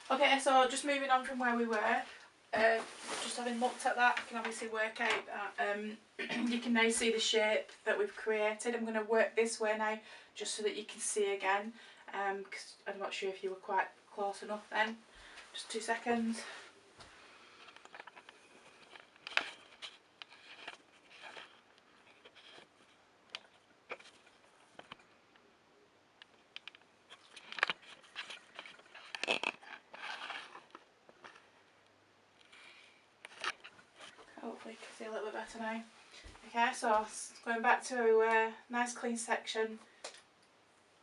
Okay, so just moving on from where we were, just having looked at that, I can obviously work out that you can now see the shape that we've created. I'm going to work this way now, just so that you can see again, because I'm not sure if you were quite close enough then. Just 2 seconds. Hopefully you can see a little bit better now. Okay, so going back to where we were, nice clean section,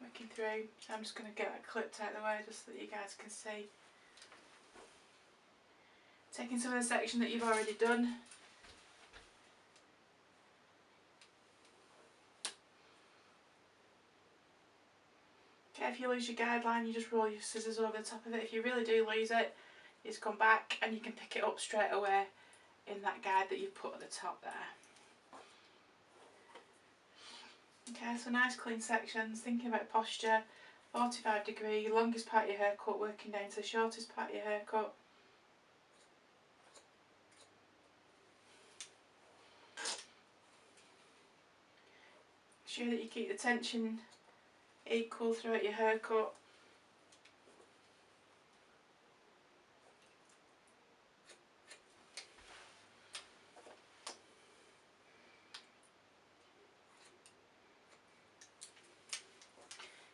working through. I'm just going to get that clipped out of the way just so that you guys can see. Taking some of the section that you've already done. Okay, if you lose your guideline, you just roll your scissors over the top of it. If you really do lose it, you just come back and you can pick it up straight away in that guide that you've put at the top there. Okay, so nice clean sections, thinking about posture, 45 degree, longest part of your haircut, working down to the shortest part of your haircut. Sure that you keep the tension equal throughout your haircut.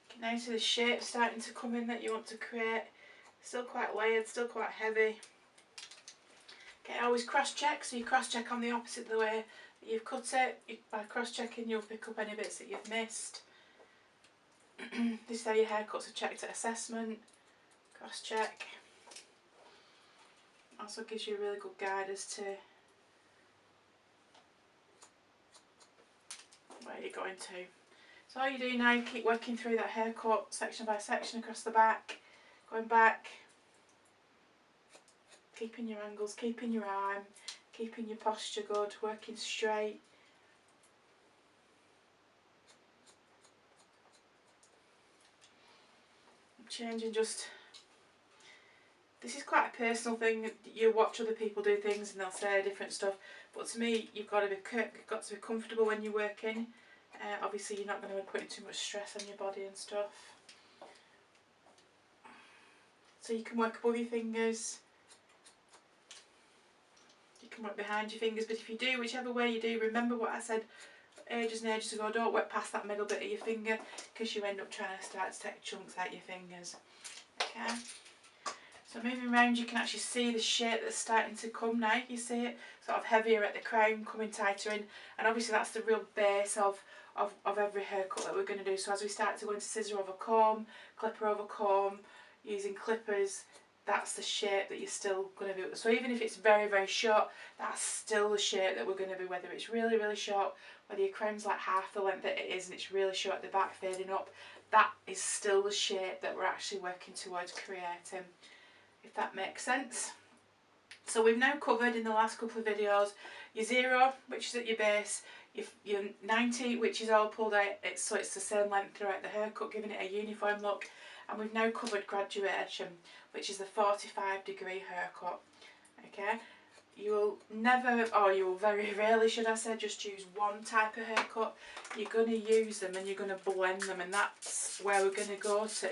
You can now see the shape starting to come in that you want to create. Still quite layered, still quite heavy. Okay, always cross check, so you cross check on the opposite of the way that you've cut it. By cross checking you'll pick up any bits that you've missed. This is how your haircuts are checked at assessment. Cross check. Also gives you a really good guide as to where you're going to. So all you do now, keep working through that haircut section by section across the back, going back, keeping your angles, keeping your arm, keeping your posture good, working straight. Changing just, this is quite a personal thing. You watch other people do things and they'll say different stuff, but to me you've got to be comfortable when you're working. Obviously you're not going to be putting too much stress on your body and stuff. So you can work above your fingers, you can work behind your fingers, but if you do, whichever way you do, remember what I said ages and ages ago, don't work past that middle bit of your finger because you end up trying to start to take chunks out your fingers. Okay, so moving around you can actually see the shape that's starting to come now. You see it sort of heavier at the crown, coming tighter in, and obviously that's the real base of every haircut that we're going to do. So as we start to go into scissor over comb, clipper over comb, using clippers, that's the shape that you're still going to be. So even if it's very, very short, that's still the shape that we're going to be, whether it's really, really short, whether your crown's like half the length that it is and it's really short at the back fading up, that is still the shape that we're actually working towards creating, if that makes sense. So we've now covered in the last couple of videos your 0, which is at your base, your 90, which is all pulled out, so it's the same length throughout the haircut, giving it a uniform look. And we've now covered graduation, which is the 45 degree haircut. Okay, you will never, or you will very rarely, should I say, just use one type of haircut. You're going to use them and you're going to blend them, and that's where we're going to go to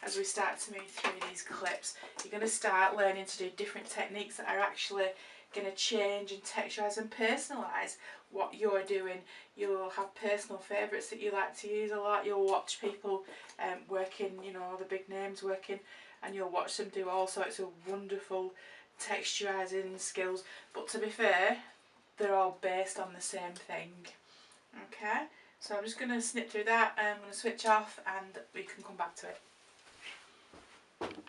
as we start to move through these clips. You're going to start learning to do different techniques that are actually going to change and texturise and personalise what you're doing. You'll have personal favourites that you like to use a lot. You'll watch people working, you know, the big names working, and you'll watch them do all sorts of wonderful texturising skills, but to be fair, they're all based on the same thing. Okay, so I'm just going to snip through that and I'm going to switch off and we can come back to it.